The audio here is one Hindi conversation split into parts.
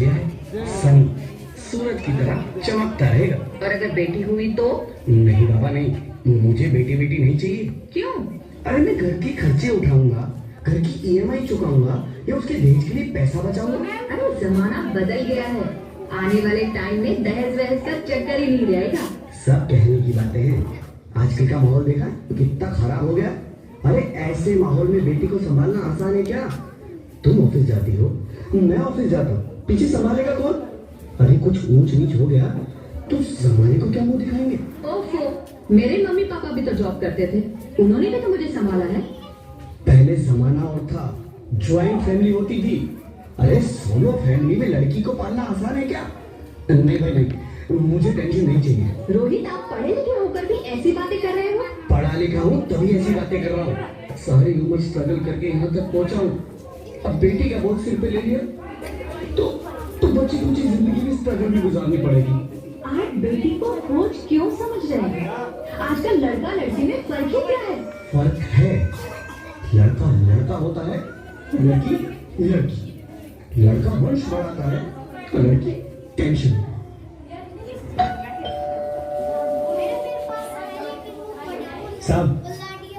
लिया है, सन सूरज की तरह चमकता रहेगा। और अगर बेटी हुई तो? नहीं बाबा नहीं, मुझे बेटी बेटी नहीं चाहिए। क्यों? अरे मैं घर के खर्चे उठाऊंगा, घर की ईएमआई चुकाऊंगा या उसके दहेज के लिए पैसा बचाऊंगा। अरे जमाना बदल गया है, आने वाले टाइम में दहेज वहेज का चक्कर ही नहीं रहेगा। सब कहने की बातें हैं, आजकल का माहौल देखा कितना खराब हो गया। अरे ऐसे माहौल में बेटी को संभालना आसान है क्या? तुम ऑफिस जाती हो, मैं ऑफिस जाता हूँ, पीछे संभालेगा कौन? अरे कुछ ऊंच नीच हो गया तो जमाने को क्या मुंह दिखाएंगे? ओफो, मेरे मम्मी पापा भी तो जॉब करते थे, उन्होंने भी तो मुझे संभाला है। पहले जमाना और था, ज्वाइंट फैमिली होती थी। अरे सोलो फैमिली में लड़की को पालना आसान है क्या? नहीं भाई नहीं, मुझे टेंशन नहीं चाहिए। रोहित, आप पढ़े लिखे होकर भी ऐसी बातें कर रहे हो? पढ़ा लिखा हूँ तभी ऐसी बातें कर रहा हूँ। सारी उम्र स्ट्रगल करके यहाँ तक पहुँचा हूँ, अब बेटी का बोझ सिर पे ले लिया तो बच्ची कुछ जिंदगी में स्ट्रगल भी गुजारनी पड़ेगी। आप बेटी को बोझ क्यों समझ रहे हैं? आजकल लड़का लड़की में फर्क ही क्या है? फर्क है, लड़का लड़का होता है, लड़की लड़की। लड़का वंश बढ़ाता है, लड़की टेंशन। साहब,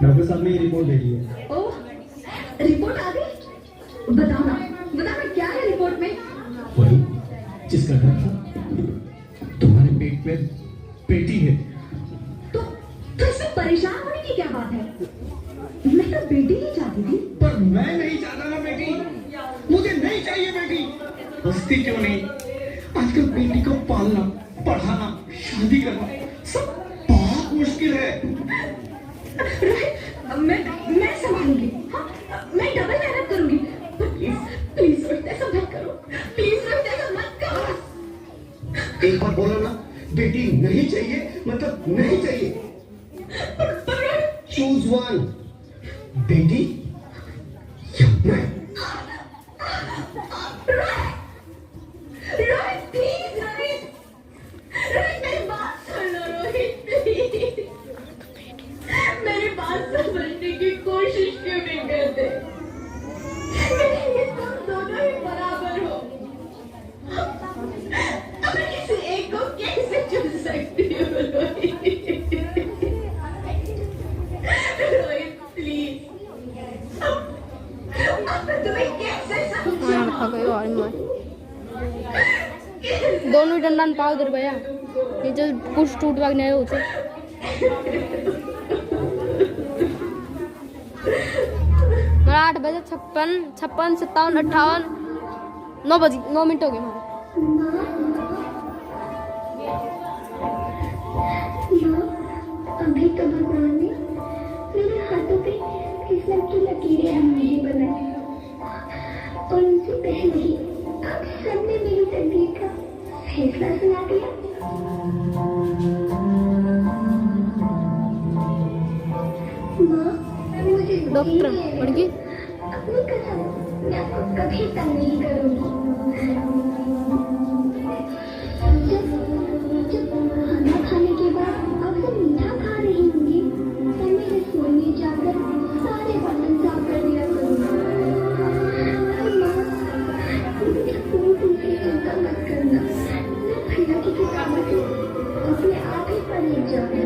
डॉक्टर साहब ने ये रिपोर्ट भेजी है। ओह, रिपोर्ट आ गई? बताओ ना क्या है रिपोर्ट में? वही जिसका डर था, तुम्हारे पेट में बेटी है। तो इसमें परेशान होने की क्या बात है? मैं तो बेटी ही चाहती थी। पर मैं नहीं चाहता ना बेटी, मुझे नहीं चाहिए बेटी। हंसती क्यों नहीं? आजकल बेटी को पालना, पढ़ाना, शादी करना सब बहुत मुश्किल है। मैं संभालूंगी, हाँ, मैं डबल मेहनत करूंगी। प्लीज प्लीज रोहित, ऐसा मत करो, प्लीज रोहित, ऐसा मत करो। एक बार बोलो ना, बेटी नहीं चाहिए मतलब नहीं चाहिए। चूज वन, बेटी या मैं। रोहित प्लीज, रोहित मेरी बात सुन लो, रोहित प्लीज। मेरी बात समझने की कोशिश क्यों नहीं करते? मेरे लिए तुम दोनों ही बराबर हो। अब मैं किसी एक को कैसे चुन सकती हूँ रोहित? रोहित प्लीज, अब मैं तुम्हें कैसे समझाऊं? दोनों डंडा पाव उधर भैया, ये जो कुछ टूट भागने आए होते। मेरा 8 बजे 56, 57, 58, 9 मिनट हो गए अभी तो भगवान ने मेरे हाथों पे किस्मत की लकीरें नहीं बनाई, और उनसे पहले ही आप सबने मेरी तकदीर का फैसला सुना दिया। माँ, मुझे डॉक्टर पड़ गई। अपनी कसम, मैं आपको कभी तंग नहीं करूंगी। जब खाना खाने के बाद आप सब मीठा खा रही होंगी तो मैं रसोई में जाकर सारे बर्तन साफ कर दिया करूंगा। माँ, मुझे कोई दूसरी चिंता मत करना, मैं भैया की किताबों से अपने आप ही पढ़ लिख जाऊंगी।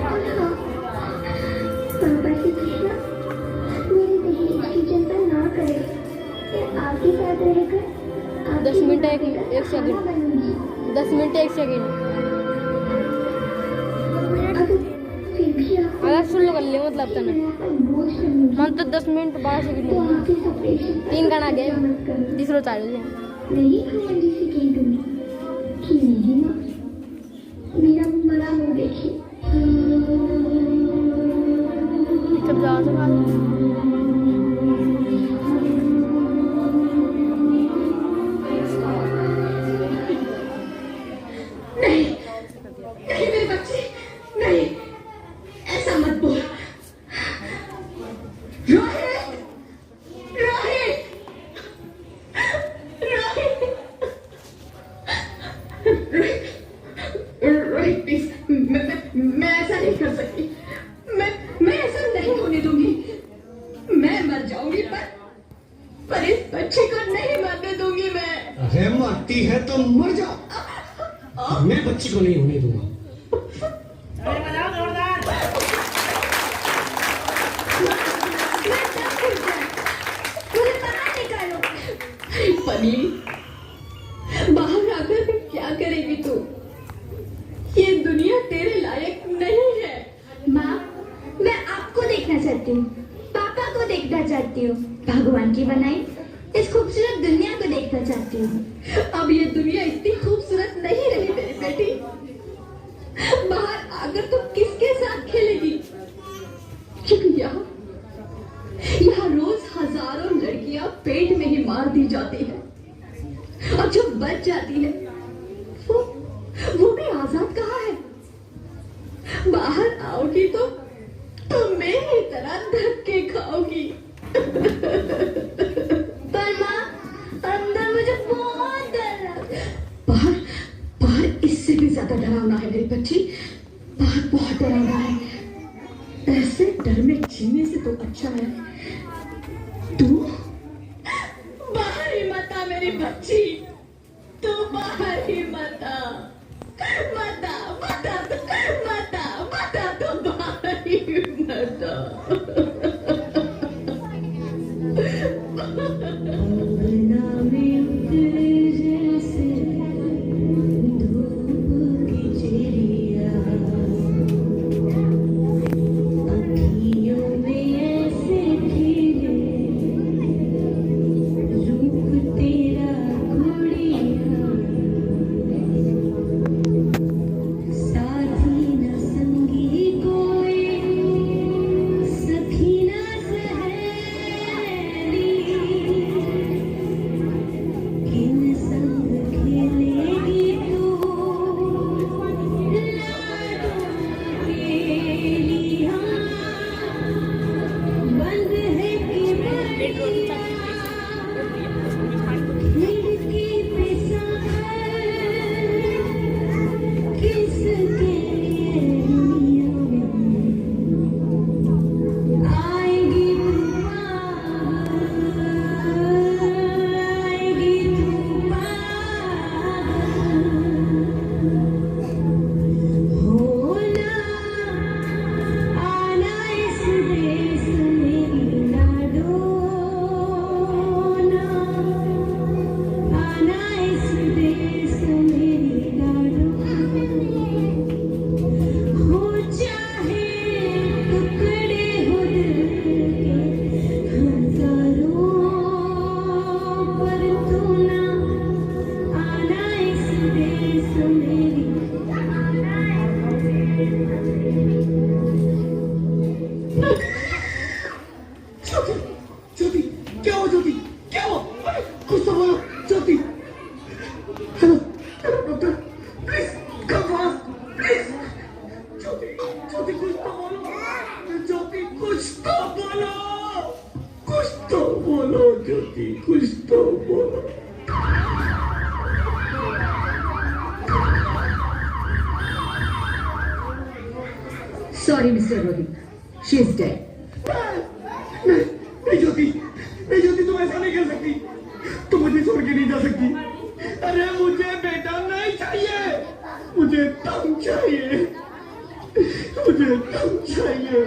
और हाँ, पापा से कहना मेरे दहेज की चिंता ना करे, मैं आपके साथ रहकर 10 मिनट 1 सेकंड, 10 मिनट 1 सेकंड। अगर फिर भी आप अगर सुन लो कर ले मतलब तने बोझ बनूंगी मन तो 10 मिनट 12 तो सेकंड आपके सपरेशन 3 गाना गए, मत करो। तीसरो चालू है। नहीं भैया जी से कह दूंगी कि मेरी माँ मेरा मरा मुँह देखी। सब जाओ सब नहीं नहीं मेरे बच्चे, नहीं, ऐसा मत बोल। रोहित, रोहित, रोहित प्लीज, मैं ऐसा नहीं कर सकती। मैं ऐसा नहीं होने दूंगी। मैं मर जाऊंगी पर इस बच्चे को नहीं मरने दूंगी। अरे मरती है तो मर जाओ, मैं बच्ची को नहीं होने दूंगा। मुझे बाहर निकालो। पनीर, बाहर आकर क्या करेगी तू? ये दुनिया तेरे लायक नहीं है। माँ, मैं आपको देखना चाहती हूँ, पापा को देखना चाहती हूँ, भगवान की बनाई इस खूबसूरत दुनिया को देखना चाहती हूँ। अब ये दुनिया इतनी खूबसूरत नहीं रही मेरी बेटी। बाहर आकर तू किसके साथ खेलेगी? क्योंकि यहाँ रोज हजारों लड़कियां पेट में ही मार दी जाती है, और जो बच जाती है वो भी आजाद कहाँ है? बाहर आओगी तो मेरी तरह धक्के खाओगी। पर माँ, अंदर मुझे बहुत डर लगता है। बाहर बाहर इससे भी ज्यादा डरावना है मेरी बच्ची। बाहर बहुत डरावना है। ऐसे डर में जीने से तो अच्छा है तू बाहर ही मत आ मेरी बच्ची। तू बाहर ही मत आ, मत आ, मत आ, मत आ, मत आ, तू बाहर ही मत आ। Sorry, Mr. Roddy. She is dead. नहीं ज्योति, नहीं ज्योति, तुम ऐसा नहीं कर सकती। तुम मुझे छोड़ के नहीं जा सकती। अरे मुझे बेटा नहीं चाहिए, मुझे तुम चाहिए, मुझे तुम चाहिए।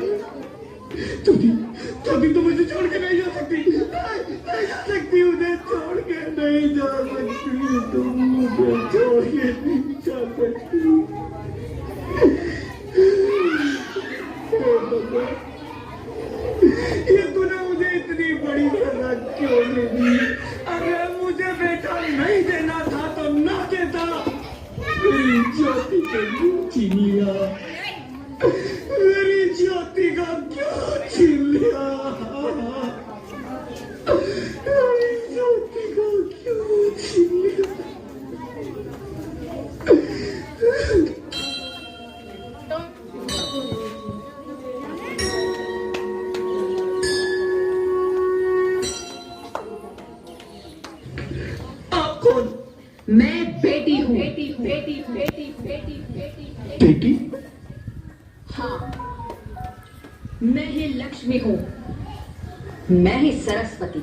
ज्योति, ज्योति, तुम मुझे छोड़ के नहीं जा सकती, नहीं जा सकती, मुझे छोड़ के नहीं जा सकती, तुम मुझे छोड़ के नहीं जा सकती। ये तूने मुझे इतनी बड़ी सजा क्यों दे दी? अगर मुझे बेटा नहीं देना था तो ना देता। मेरी ज्योति को क्यों छीन लिया? मेरी ज्योति का क्यों छीन लिया? मेरी ज्योति को क्यों छीन लिया? मैं बेटी हूँ। बेटी? हाँ, मैं ही लक्ष्मी हूँ, मैं ही सरस्वती,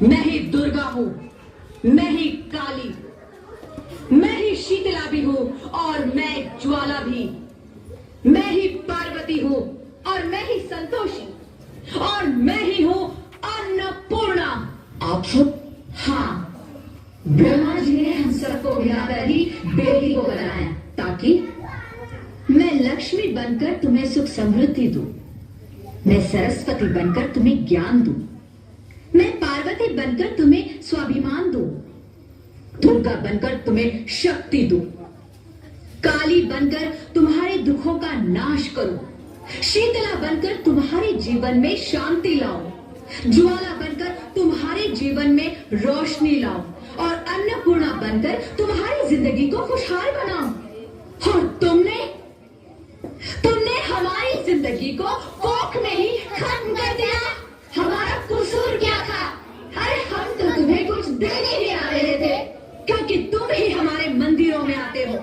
मैं ही दुर्गा हूँ, मैं ही काली, मैं ही शीतला भी हूं और मैं ज्वाला भी, मैं ही पार्वती हूं और मैं ही संतोषी और मैं ही हूं अन्नपूर्णा। आप सब? हाँ, ब्रह्मा जी ने हम सबको मिलाकर ही बेटी को बनाया ताकि मैं लक्ष्मी बनकर तुम्हें सुख समृद्धि दूं, मैं सरस्वती बनकर तुम्हें ज्ञान दूं, मैं पार्वती बनकर तुम्हें स्वाभिमान दूं, दुर्गा बनकर तुम्हें शक्ति दूं, काली बनकर तुम्हारे दुखों का नाश करूं, शीतला बनकर तुम्हारे जीवन में शांति लाऊं, ज्वाला बनकर तुम्हारे जीवन में रोशनी लाऊं और अन्नपूर्णा बनकर तुम्हारी जिंदगी को खुशहाल बनाऊं। और तुमने हमारी जिंदगी को कोख में ही खत्म कर दिया। हमारा कसूर क्या था? अरे हम तो तुम्हें कुछ देने नहीं आ रहे थे, क्योंकि तुम ही हमारे मंदिरों में आते हो,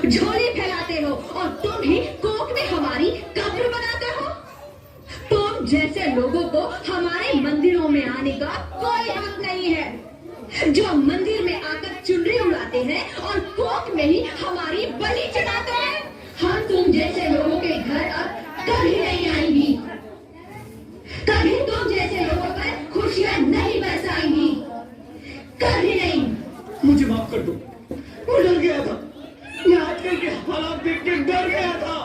झोली फैलाते हो और तुम ही कोख में हमारी कब्र बनाते हो। तुम जैसे लोगों को हमारे मंदिरों में आने का कोई हक नहीं है, जो मंदिर में आकर चुनरी उड़ाते हैं और कोख में ही हमारी बलि चढ़ाते हैं। हम तुम जैसे लोगों के घर अब कभी नहीं आएंगी, कभी तुम जैसे लोगों पर खुशियां नहीं बरसाएंगी, कभी नहीं। मुझे माफ कर दो, मैं डर गया था। मैं आजकल के हालात देख के डर गया था।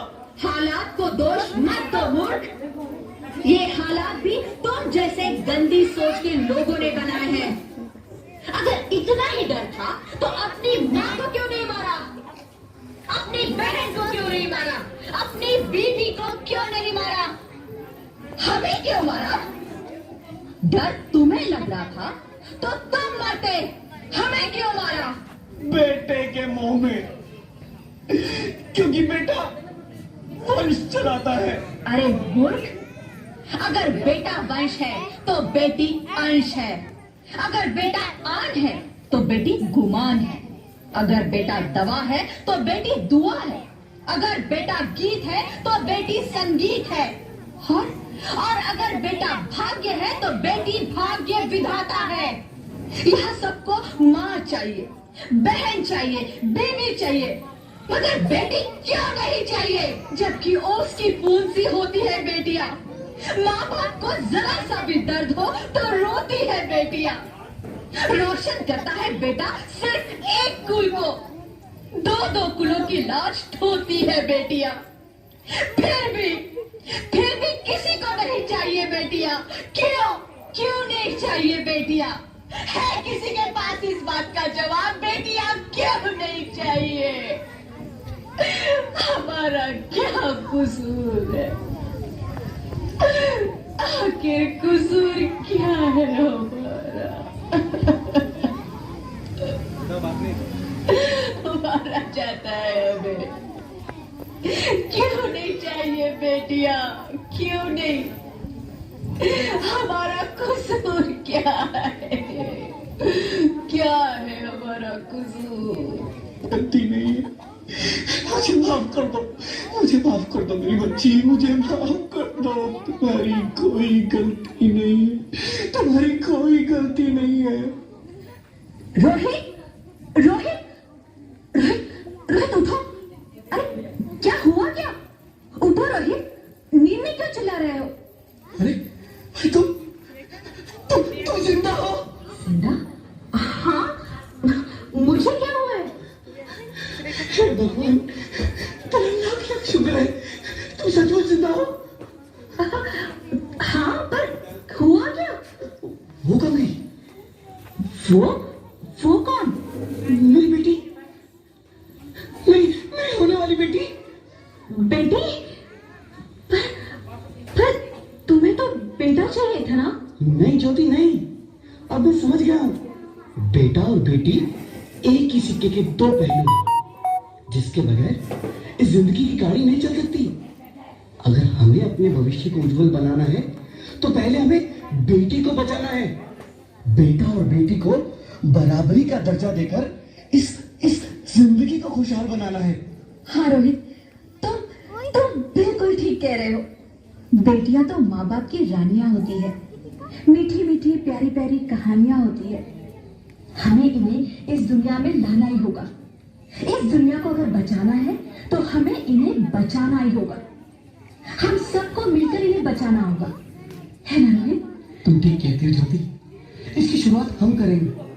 हालात को दोष मत दो मूर्ख, ये हालात भी तुम जैसे गंदी सोच के लोगों ने बनाए हैं। अगर इतना ही डर था तो अपनी माँ को क्यों नहीं मारा, अपनी बहन को क्यों नहीं मारा, अपनी बीवी को क्यों नहीं मारा, हमें क्यों मारा? डर तुम्हें लग रहा था तो तुम मरते, हमें क्यों मारा? बेटे के मुंह में, क्योंकि बेटा वंश चलाता है। अरे मूर्ख, अगर बेटा वंश है तो बेटी अंश है, अगर बेटा आन है तो बेटी गुमान है, अगर बेटा दवा है तो बेटी दुआ है, अगर बेटा गीत है तो बेटी संगीत है, और अगर बेटा भाग्य है तो बेटी भाग्य विधाता है। यह सबको माँ चाहिए, बहन चाहिए, बीवी चाहिए, मगर बेटी क्यों नहीं चाहिए? जबकि ओस की बूंद सी होती है बेटियां, माँ बाप को जरा सा भी दर्द हो तो रोती है बेटियां। रोशन करता है बेटा सिर्फ एक कुल को, दो कुलों की लाश ढोती है बेटियां। फिर भी किसी को नहीं चाहिए बेटियां। क्यों नहीं चाहिए बेटियां? है किसी के पास इस बात का जवाब? बेटियां क्यों नहीं चाहिए? हमारा क्या कसूर है? आखिर कसूर क्या है हमारा? हमारा चाहता है हमें। क्यों नहीं चाहिए बेटियां? क्यों नहीं? हमारा कसूर क्या है? क्या है हमारा कसूर? गलती नहीं है, मुझे माफ कर दो, मुझे माफ कर दो मेरी बच्ची, मुझे माफ कर दो। तुम्हारी कोई गलती नहीं है, तुम्हारी कोई गलती नहीं है। रोहित, रोहित, रोहित, रोहित उठो। अरे क्या हुआ? क्या? उठो रोहित, नींद में क्यों चिल्ला रहे हो? अरे तुम जिंदा हो? जिंदा? हाँ, मुझे क्या हुआ है? हे भगवान, तेरा लाख लाख शुक्र है, तुम सचमुच जिंदा हो। हाँ, पर हुआ क्या? वो कब गई? वो कौन? मेरी बेटी, मेरी होने वाली बेटी। बेटी? पर तुम्हें तो बेटा चाहिए था ना? नहीं ज्योति नहीं, अब मैं समझ गया हूँ। बेटा और बेटी एक ही सिक्के के दो पहलू हैं, जिसके बगैर इस जिंदगी की गाड़ी नहीं चल सकती। अगर हमें अपने भविष्य को उज्जवल बनाना है तो पहले हमें बेटी को बचाना है। बेटा और बेटी को बराबरी का दर्जा देकर इस जिंदगी को खुशहाल बनाना है। हाँ रोहित, तुम बिल्कुल ठीक कह रहे हो। बेटियां तो माँ बाप की रानियां होती है, मीठी मीठी प्यारी प्यारी कहानियां होती है। हमें इन्हें इस दुनिया में लाना ही होगा। इस दुनिया को अगर बचाना है तो हमें इन्हें बचाना ही होगा। हम सबको मिलकर इन्हें बचाना होगा, है ना रोहित? तुम ठीक कहती हो ज्योति, इसकी शुरुआत हम करेंगे।